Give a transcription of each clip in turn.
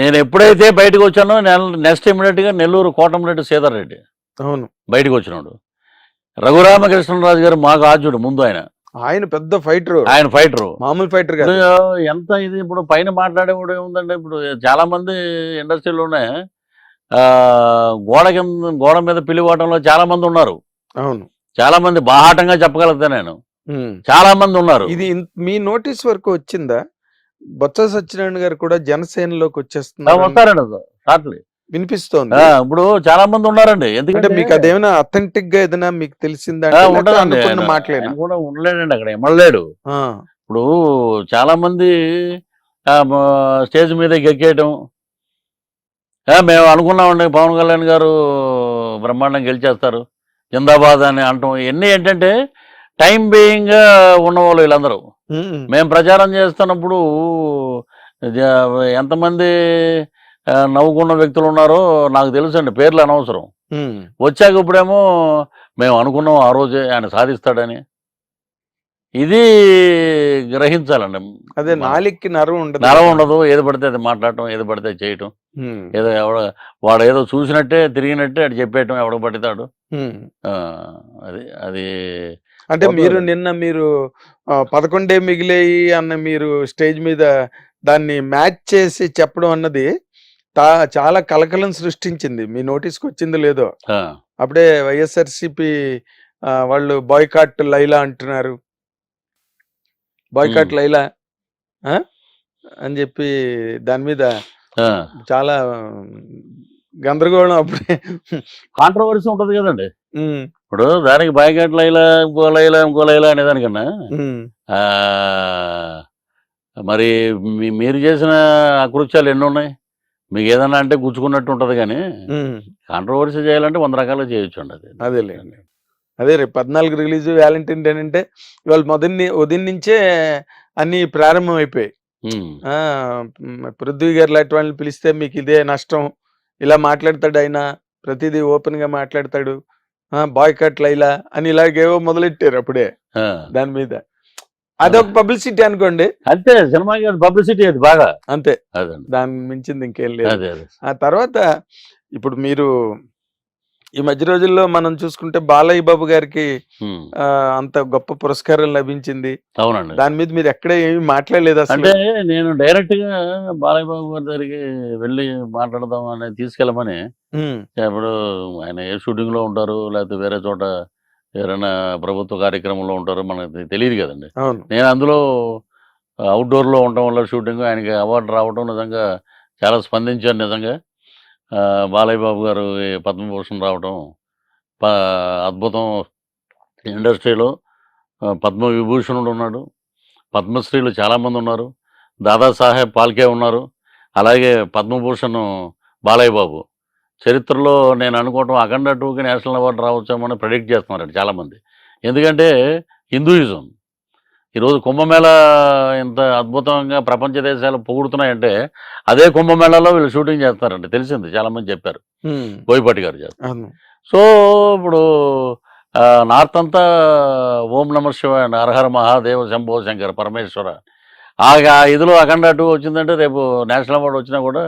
నేను ఎప్పుడైతే బయటకు వచ్చానో నెక్స్ట్ ఇమీడియట్గా నెల్లూరు కోటమిరెడ్డి శ్రీధర్ రెడ్డి అవును. బయటకు వచ్చినాడు. రఘురామకృష్ణరాజు గారు మాకు ఆద్యుడు ముందు ఆయన పెద్ద ఫైటర్, ఆయన ఫైటరు. మామూలు ఫైటర్ కాదు. ఎంత ఇది ఇప్పుడు పైన మాట్లాడేవాడు ఏముందంటే, ఇప్పుడు చాలా మంది ఇండస్ట్రీలోనే గోడ మీద పిలివాటంలో చాలా మంది ఉన్నారు. అవును, చాలా మంది బాహాటంగా చెప్పగలుగుతా నేను. చాలా మంది ఉన్నారు. ఇది మీ నోటీస్ వరకు వచ్చిందా? బొత్స సత్యనారాయణ గారు కూడా జనసేనలోకి వచ్చేస్తున్నారు, వస్తారండి షార్ట్లీ వినిపిస్తోంది. ఇప్పుడు చాలా మంది ఉన్నారండి. ఎందుకంటే మీకు అదేమైనా అథెంటిక్ గా ఏదైనా మీకు తెలిసిందా? మాట్లాడిన కూడా ఉండలేడండి, అక్కడ ఎమ్మలేడు. ఇప్పుడు చాలా మంది స్టేజ్ మీద గెక్కేయటం, మేము అనుకున్నామండి పవన్ కళ్యాణ్ గారు బ్రహ్మాండం గెలిచేస్తారు జిందాబాద్ అని అంటాం. ఇవన్నీ ఏంటంటే టైం బీయింగ్ గా ఉన్నవాళ్ళు వీళ్ళందరూ. మేము ప్రచారం చేస్తున్నప్పుడు ఎంతమంది నవ్వుకున్న వ్యక్తులు ఉన్నారో నాకు తెలుసండి, పేర్లు అనవసరం. వచ్చాక ఇప్పుడేమో మేము అనుకున్నాం ఆ రోజే ఆయన సాధిస్తాడని. ఇది గ్రహించాలండి. అదే నాలికి నరం ఉండదు, ఏది పడితే అది మాట్లాడటం, ఏది పడితే చేయటం, ఏదో వాడు ఏదో చూసినట్టే తిరిగినట్టే అటు చెప్పేయటం ఎవడ పడతాడు. అది అది అంటే మీరు 11 మిగిలేయి అన్న మీరు స్టేజ్ మీద దాన్ని మ్యాచ్ చేసి చెప్పడం అన్నది చాలా కలకలం సృష్టించింది. మీ నోటీస్కి వచ్చిందో లేదో, అప్పుడే వైఎస్ఆర్సిపి వాళ్ళు బాయ్కాట్ లైలా అంటున్నారు, బాయ్కాట్ లైలా అని చెప్పి దాని మీద చాలా గందరగోళం, అప్పుడే కాంట్రవర్సీ ఉంటది కదండి. ఇప్పుడు దానికి బాయ్కాట్ లైలా ఇంకో లైలా అనేదానికన్నా మరి మీరు చేసిన అకృత్యాలు ఎన్ని ఉన్నాయి? మీకు ఏదన్నా అంటే గుచ్చుకున్నట్టు ఉంటది, కానీ కాంట్రవర్సీ చేయాలంటే 100 రకాలుగా చేయొచ్చు అండి. అదేలేండి. అదే రేపు 14 రిలీజ్ వ్యాలంటైన్ డే అంటే ఇవాళ ఉదయం నుంచే అన్ని ప్రారంభం అయిపోయాయి. పృథ్వీ గారు లాంటి వాళ్ళని పిలిస్తే మీకు ఇదే నష్టం, ఇలా మాట్లాడతాడు ఆయన, ప్రతిదీ ఓపెన్ గా మాట్లాడతాడు, బాయ్కాట్ లైలా అని ఇలాగేవో మొదలెట్టారు అప్పుడే దాని మీద. అదొక పబ్లిసిటీ అనుకోండి, అంతే. సినిమా పబ్లిసిటీ అది బాగా, అంతే. దాని మించింది ఇంకేం లేదు. ఆ తర్వాత ఇప్పుడు మీరు ఈ మధ్య రోజుల్లో మనం చూసుకుంటే బాలయ్య బాబు గారికి అంత గొప్ప పురస్కారం లభించింది. అవునండి. దాని మీద మీరు ఎక్కడ ఏమి మాట్లాడలేదు అసలు? అంటే నేను డైరెక్ట్ గా బాలయ్య బాబు గారి దగ్గరికి వెళ్ళి మాట్లాడదాం అనేది తీసుకెళ్ళమని. ఇప్పుడు ఆయన ఏ షూటింగ్ లో ఉంటారు, లేకపోతే వేరే చోట ఎవరైనా ప్రభుత్వ కార్యక్రమంలో ఉంటారో మనకి తెలియదు కదండి. నేను అందులో అవుట్డోర్ లో ఉండటం వల్ల షూటింగ్, ఆయనకి అవార్డు రావడం నిజంగా చాలా స్పందించాను. నిజంగా బాలయ్య బాబు గారు పద్మభూషణ్ రావడం అద్భుతం. ఇండస్ట్రీలో పద్మ విభూషణుడు ఉన్నాడు, పద్మశ్రీలు చాలామంది ఉన్నారు, దాదాసాహెబ్ పాల్కే ఉన్నారు, అలాగే పద్మభూషణ్ బాలయ్య బాబు. చరిత్రలో నేను అనుకోవటం అఖండ 2కి నేషనల్ అవార్డు రావచ్చామని ప్రెడిక్ట్ చేస్తున్నారండి చాలామంది. ఎందుకంటే హిందూయిజం ఈరోజు కుంభమేళా ఇంత అద్భుతంగా ప్రపంచ దేశాలు పొగుడుతున్నాయంటే అదే కుంభమేళాలో వీళ్ళు షూటింగ్ చేస్తారండి, తెలిసింది, చాలామంది చెప్పారు, బోయపాటి గారు చేస్తారు. సో ఇప్పుడు నార్త్ అంతా ఓం నమ శివాయ, హరహర మహాదేవ, శంభో శంకర పరమేశ్వర. ఆ ఇదిలో అఖండ 2 వచ్చిందంటే రేపు నేషనల్ అవార్డు వచ్చినా కూడా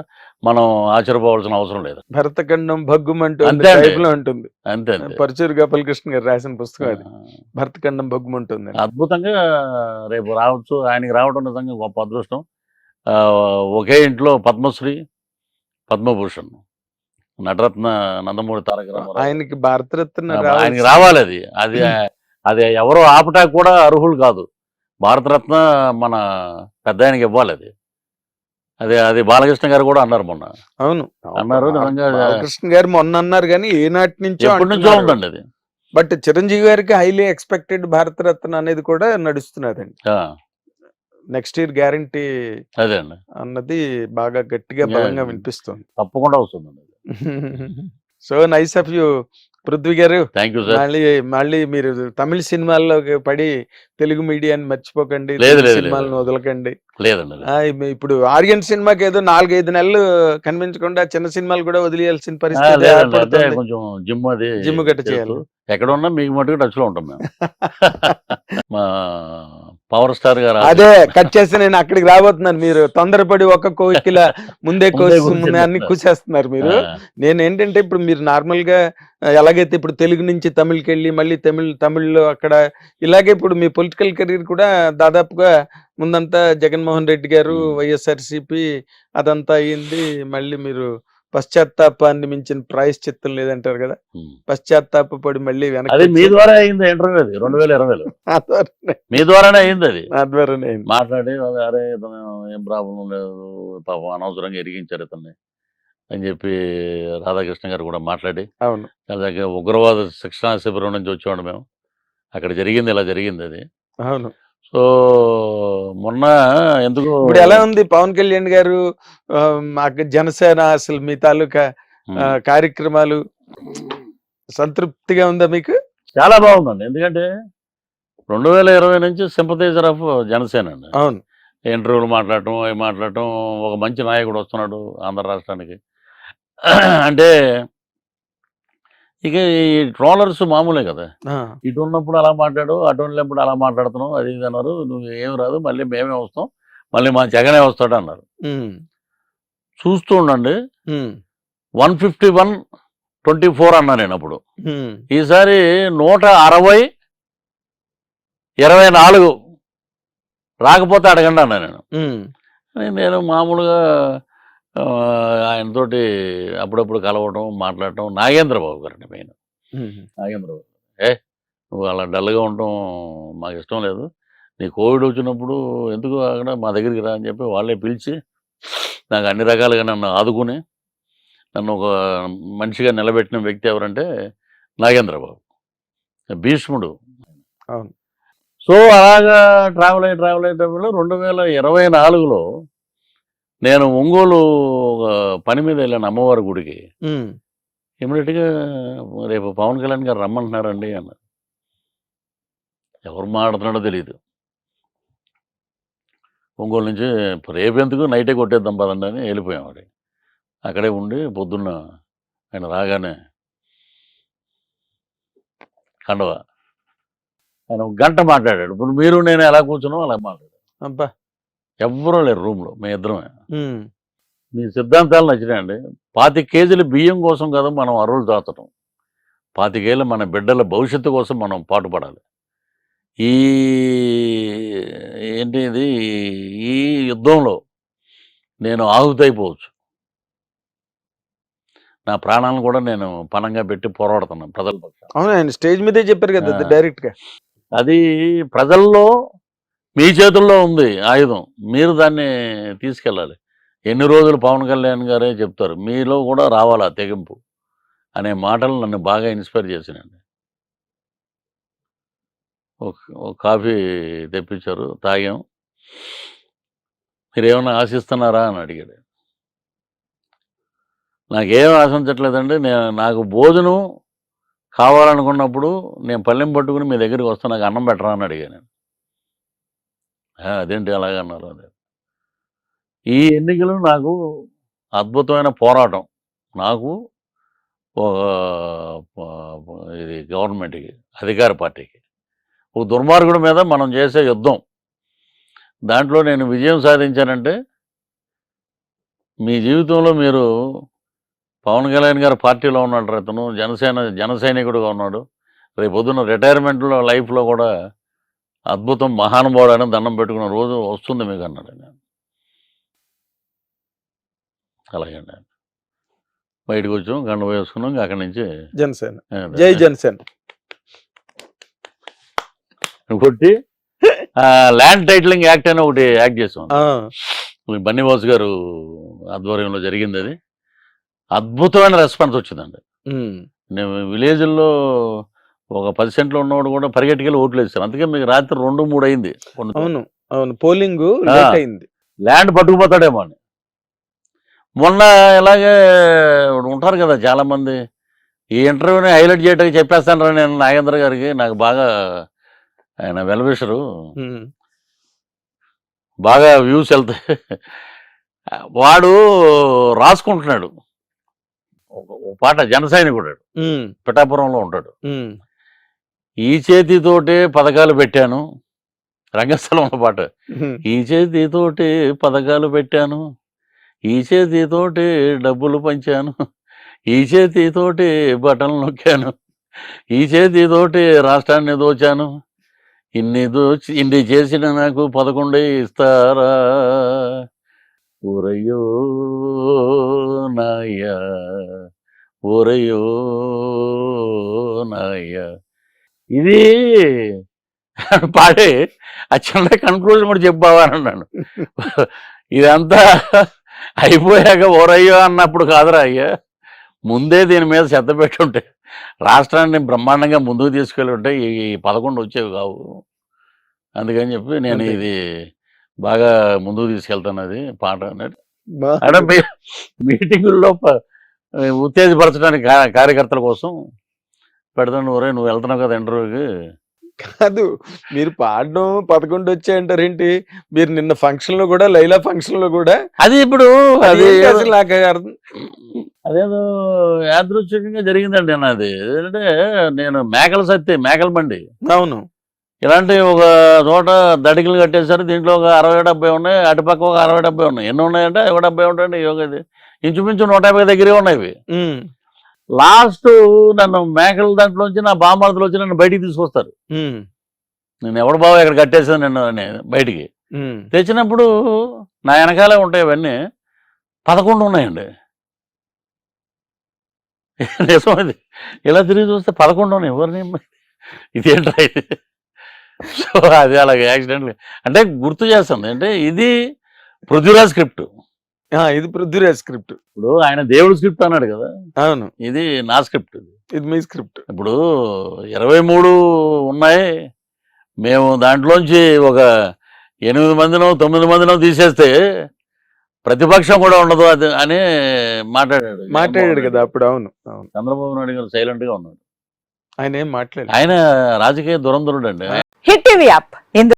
మనం ఆశ్చర్యపోవాల్సిన అవసరం లేదు. భరతఖండం భగ్గుమంటూ ఉంటుంది. అంతే. పరచూరు గోపాలకృష్ణ గారు రాసిన పుస్తకం అది, భరతఖండం భగ్గుమంటుంది. అద్భుతంగా రేపు రావచ్చు. ఆయనకి రావడం నిజంగా గొప్ప అదృష్టం. ఒకే ఇంట్లో పద్మశ్రీ, పద్మభూషణ్, నటరత్న నందమూరి తారక రామారావు, ఆయనకి భారతరత్న ఆయనకి రావాలి. అది అది ఎవరో ఆపటా కూడా అర్హులు కాదు. భారతరత్న మన పెద్ద ఆయనకి ఇవ్వాలి. అది బాలకృష్ణ గారు కూడా అన్నారు మొన్న. అవును, అన్నారు. బాలకృష్ణ గారు మొన్న అన్నారు, కానీ ఏనాటి నుంచో ఉందండి అది. బట్ చిరంజీవి గారికి హైలీ ఎక్స్పెక్టెడ్ భారతరత్న అనేది కూడా నడుస్తున్నదండి. నెక్స్ట్ ఇయర్ గ్యారంటీ అదే అండి అన్నది బాగా గట్టిగా బలంగా వినిపిస్తుంది. తప్పకుండా వస్తుందండి. So nice of you Prithvi garu. Thank you sir. మళ్ళీ మీరు తమిళ సినిమాల్లోకి పడి తెలుగు మీడియాని మర్చిపోకండి, సినిమాలను వదలకండి. లేదండి, ఇప్పుడు ఆర్యన్ సినిమాకి ఏదో 4-5 నెలలు కనిపించకుండా చిన్న సినిమాలు కూడా వదిలేయాల్సిన పరిస్థితి. కొంచెం జిమ్ గట్ట చేయాలి. ఎక్కడ ఉన్నా మీకు మటుకు టచ్ లో ఉంటాం మేము. మా పవర్ స్టార్ గారు అదే కట్ చేసి నేను అక్కడికి రాబోతున్నాను. మీరు తొందరపడి ఒక్క కోకిల ముందే ముందే అన్ని కూసేస్తున్నారు మీరు. నేను ఏంటంటే ఇప్పుడు మీరు నార్మల్ గా ఎలాగైతే ఇప్పుడు తెలుగు నుంచి తమిళ్కి వెళ్ళి మళ్ళీ తమిళ్లో అక్కడ ఇలాగే ఇప్పుడు మీ పొలిటికల్ కెరీర్ కూడా దాదాపుగా ముందంతా జగన్మోహన్ రెడ్డి గారు వైఎస్ఆర్సిపి అదంతా అయ్యింది. మళ్ళీ మీరు పశ్చాత్తాపాన్ని మించిన ప్రాయశ్చిత్తం లేదంటారు కదా, పశ్చాత్తాప పడి మళ్ళీ అది మీ ద్వారా అయింది ఇంటర్వ్యూ, అది 2020లో మీ ద్వారానే అయింది. అది మాట్లాడి అరే ఇతను ఏం ప్రాబ్లం లేదు, పాపం అనవసరంగా ఎరిగించారు ఇతన్ని అని చెప్పి రాధాకృష్ణ గారు కూడా మాట్లాడి, అవును అలాగే ఉగ్రవాద శిక్షణా శిబిరం నుంచి వచ్చేవాడు మేము, అక్కడ జరిగింది ఇలా జరిగింది అది. అవును. సో మొన్న ఎందుకు ఇప్పుడు ఎలా ఉంది పవన్ కళ్యాణ్ గారు మాకు జనసేన అసలు మీ తాలూకా కార్యక్రమాలు సంతృప్తిగా ఉందా మీకు? చాలా బాగుందండి, ఎందుకంటే 2020 నుంచి సింపథైజర్ ఆఫ్ జనసేన అండి. అవును, ఇంటర్వ్యూలు మాట్లాడటం అవి మాట్లాడటం, ఒక మంచి నాయకుడు వస్తున్నాడు ఆంధ్ర రాష్ట్రానికి అంటే ఇక ఈ ట్రోలర్స్ మామూలే కదా, ఇటు ఉన్నప్పుడు అలా మాట్లాడు అటు ఉన్నప్పుడు అలా మాట్లాడుతున్నావు అది ఇది అన్నారు. నువ్వు ఏమి రాదు, మళ్ళీ మేమే వస్తాం, మళ్ళీ మా జగనే వస్తాడు అన్నారు. చూస్తూ ఉండండి 151-24 అన్నా నేను అప్పుడు. ఈసారి 160-24 రాకపోతే అడగండి అన్నా నేను. నేను మామూలుగా ఆయనతోటి అప్పుడప్పుడు కలవటం మాట్లాడటం. నాగేంద్రబాబు గారండి మెయిన్, నాగేంద్రబాబు నువ్వు అలా డల్గా ఉండటం మాకు ఇష్టం లేదు, నీ కోవిడ్ వచ్చినప్పుడు ఎందుకు అక్కడ మా దగ్గరికి రా అని చెప్పి వాళ్ళే పిలిచి నాకు అన్ని రకాలుగా నన్ను ఆదుకుని నన్ను ఒక మనిషిగా నిలబెట్టిన వ్యక్తి ఎవరంటే నాగేంద్రబాబు, భీష్ముడు. అవును. సో అలాగా ట్రావెల్ అయ్యేటప్పుడు 2024లో నేను ఒంగోలు ఒక పని మీద వెళ్ళాను అమ్మవారి గుడికి. ఇమీడియట్గా రేపు పవన్ కళ్యాణ్ గారు రమ్మంటున్నారండి అన్నారు. ఎవరు మాట్లాడుతున్నాడో తెలియదు. ఒంగోలు నుంచి రేపు ఎందుకు నైటే కొట్టేద్దాం పదండి అని వెళ్ళిపోయాం. వాడి అక్కడే ఉండి పొద్దున్న ఆయన రాగానే కండవ ఆయన 1 గంట మాట్లాడాడు. ఇప్పుడు మీరు నేను ఎలా కూర్చున్నాం అలా మాట్లాడాడు. అబ్బా, ఎవ్వరూ లేరు రూమ్లో, మేము ఇద్దరమే. మీ సిద్ధాంతాలు నచ్చినాయండి. 25 కేజీల బియ్యం కోసం కదా మనం అరువులు దాచటం, 25 ఏళ్ళ మన బిడ్డల భవిష్యత్తు కోసం మనం పాటుపడాలి. ఈ ఏంటి ఇది, ఈ యుద్ధంలో నేను ఆహుతైపోవచ్చు, నా ప్రాణాలను కూడా నేను పణంగా పెట్టి పోరాడుతున్నాను ప్రజల పక్షాన. అవును, ఆయన స్టేజ్ మీదే చెప్పారు కదా డైరెక్ట్ గా. అది ప్రజల్లో మీ చేతుల్లో ఉంది ఆయుధం, మీరు దాన్ని తీసుకెళ్ళాలి. ఎన్ని రోజులు పవన్ కళ్యాణ్ గారే చెప్తారు, మీలో కూడా రావాలా తెగింపు అనే మాటలు నన్ను బాగా ఇన్స్పైర్ చేసినండి. ఒక కాఫీ తెప్పించారు, తాగాం. మీరేమన్నా ఆశిస్తున్నారా అని అడిగాడు. నాకేం ఆశించట్లేదండి, నాకు భోజనం కావాలనుకున్నప్పుడు నేను పళ్ళెం పట్టుకుని మీ దగ్గరికి వస్తాను, నాకు అన్నం పెట్టరా అని అడిగాను. అదేంటి అలాగన్నారు. అదే ఈ ఎన్నికలు నాకు అద్భుతమైన పోరాటం, నాకు ఇది గవర్నమెంట్కి, అధికార పార్టీకి, ఒక దుర్మార్గుడి మీద మనం చేసే యుద్ధం. దాంట్లో నేను విజయం సాధించానంటే మీ జీవితంలో మీరు పవన్ కళ్యాణ్ గారు పార్టీలో ఉన్నాడు, అతను జన సైనికుడుగా ఉన్నాడు, రేపు పొద్దున్న రిటైర్మెంట్లో లైఫ్లో కూడా అద్భుతం మహానుభావుడు అని దండం పెట్టుకున్న రోజు వస్తుంది మీకు అన్నాడు. నేను అలాగండి, బయటకు వచ్చాం, గంట వేసుకున్నాం, అక్కడి నుంచి జనసేన, జై జనసేన కొట్టి ల్యాండ్ టైటిలింగ్ యాక్ట్ అని ఒకటి యాక్ట్ చేసాం. బన్నీవాసు గారు ఆధ్వర్యంలో జరిగింది. అది అద్భుతమైన రెస్పాన్స్ వచ్చిందండి. నేను విలేజ్లో ఒక 10 సెంట్లు ఉన్నవాడు కూడా పరిగెట్టుకెళ్ళి ఓట్లు వేస్తారు. అందుకే మీకు రాత్రి 2-3 అయింది. అవును అవును, పోలింగ్ అయింది. ల్యాండ్ పట్టుకుపోతాడేమో అని. మొన్న ఇలాగే ఉంటారు కదా చాలామంది, ఈ ఇంటర్వ్యూని హైలైట్ చేయడానికి చెప్పేస్తాను రా నేను నాగేంద్ర గారికి, నాకు బాగా ఆయన వెల్విషరు, బాగా వ్యూస్ వెళ్తాయి. వాడు రాసుకుంటున్నాడు ఒక పాట, జన సైనికుడు, పిఠాపురంలో ఉంటాడు. ఈ చేతితోటే పథకాలు పెట్టాను, రంగస్థలంలో పాట. ఈ చేతితోటి పథకాలు పెట్టాను, ఈ చేతితోటి డబ్బులు పంచాను, ఈ చేతితోటి బటన్లు నొక్కాను, ఈ చేతితోటి రాష్ట్రాన్ని దోచాను, ఇన్ని చేసిన నాకు 11 ఇస్తారా, ఊరయ్యో నాయ్యా, ఊరయ్యో నాయ్యా. ఇది పాడి ఆ చిన్న కన్క్లూజన్ కూడా చెప్పావా అని అన్నాను. ఇదంతా అయిపోయాక ఓరయ్యో అన్నప్పుడు కాదురా అయ్యా, ముందే దీని మీద శ్రద్ధ పెట్టుంటే, రాష్ట్రాన్ని బ్రహ్మాండంగా ముందుకు తీసుకెళ్ళి ఉంటే ఈ 11 వచ్చేవి కావు. అందుకని చెప్పి నేను అంతే. ఇది బాగా ముందుకు తీసుకెళ్తాను అది పాట అన్నట్టు. బా- అంటే మీటింగుల్లో ఉత్తేజపరచడానికి కార్యకర్తల కోసం పెడతాను. ఒరే నువ్వు వెళ్తున్నావు కదా ఇంటర్వ్యూకి, కాదు, మీరు పాడడం 11 వచ్చాయంటారేంటి? మీరు నిన్న ఫంక్షన్ లో కూడా, లైలా ఫంక్షన్ లో కూడా అది ఇప్పుడు అది అదేంటి అసలు నాకు అర్థం. అదేదో యాదృచ్ఛికంగా జరిగిందండి నాది. ఏంటంటే నేను మేకల బండి అవును. ఇలాంటి ఒక చోట దడికలు కట్టేశారు. దీంట్లో ఒక 60-70 ఉన్నాయి, అటుపక్క ఒక 60-70 ఉన్నాయి. ఎన్ని ఉన్నాయంటే 70 ఉంటాయండి. యోగది ఇంచుమించు 150 దగ్గరే ఉన్నాయి ఇవి. ఉమ్, లాస్ట్ నన్ను మేకల దాంట్లోంచి నా బామ్మర్దులు వచ్చి నన్ను బయటికి తీసుకొస్తారు. ఉమ్, నేను ఎవడు బావ ఇక్కడ కట్టేసాను నిన్ను అని బయటికి ఉమ్. తెచ్చినప్పుడు నా వెనకాలే ఉంటాయి అవన్నీ. 11 ఉన్నాయండి. నిజం ఇది. ఇలా తిరిగి చూస్తే 11 ఉన్నాయి. ఎవరిని ఇదేంట్రా ఇది? సో అది అలాగే యాక్సిడెంట్ అంటే గుర్తు చేస్తుంది. అంటే ఇది పృథ్వీరాజ్ స్క్రిప్ట్. ఆ, ఇది పృథ్వీరాజ్ స్క్రిప్ట్. ఇప్పుడు ఆయన దేవుడు స్క్రిప్ట్ అన్నాడు కదా, అవును, ఇది నా స్క్రిప్ట్. ఇది మీ స్క్రిప్ట్. ఇప్పుడు 23 ఉన్నాయి. మేము దాంట్లోంచి ఒక 8 మందినో 9 మందినో తీసేస్తే ప్రతిపక్షం కూడా ఉండదు అది అని మాట్లాడాడు కదా అప్పుడు. అవును, అవును. చంద్రబాబు నాయుడు గారు సైలెంట్ గా ఉన్నాడు. ఆయన ఏం మాట్లాడారు? ఆయన రాజకీయ దురంధరుడు అండి. Hit TV app